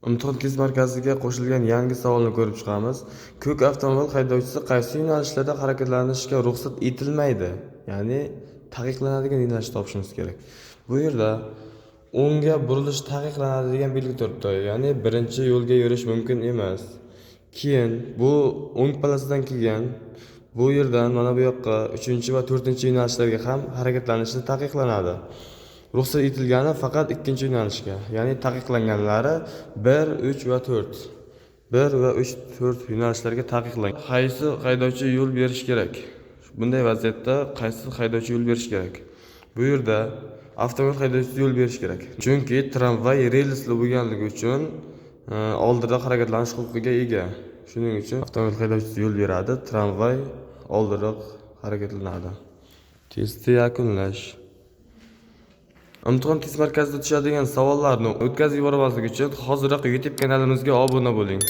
Imtihon test markaziga qo'shilgan yangi savolni ko'rib chiqamiz. Ko'k avtomobil haydovchisi qaysi yo'nalishlarda harakatlanishga ruxsat etilmaydi? Ya'ni taqiqlanadigan yo'nalishni topishimiz kerak. Bu yerda o'ngga burilish taqiqlanadi degan belgi turibdi. Ya'ni birinchi yo'lga yurish mumkin emas. Keyin bu o'ng polosidan kelgan bu yerdan mana bu yoqqa 3 va 4 yo'nalishlarga ham harakatlanishni taqiqlanadi. Ruxsat etilgani faqat ikkinchi yo'nalishga, ya'ni taqiqlanganlari 1, 3 va 4. 1 va 3, 4 yo'nalishlarga taqiqlangan. Qaysi haydovchi yo'l berish kerak? Bunday vaziyatda qaysi haydovchi yo'l berish kerak? Bu yerda avtomobil haydovchisi yo'l berish kerak. Chunki tramvay relsli bo'lganligi uchun oldida harakatlanish huquqiga ega. Shuning uchun avtomobil haydovchisi yo'l beradi, tramvay oldiroq harakatlanadi. Testni yakunlash. Imtihon test markazida tushadigan savollarni o'tkazib yubormaslik uchun hoziroq YouTube kanalimizga obuna bo'ling.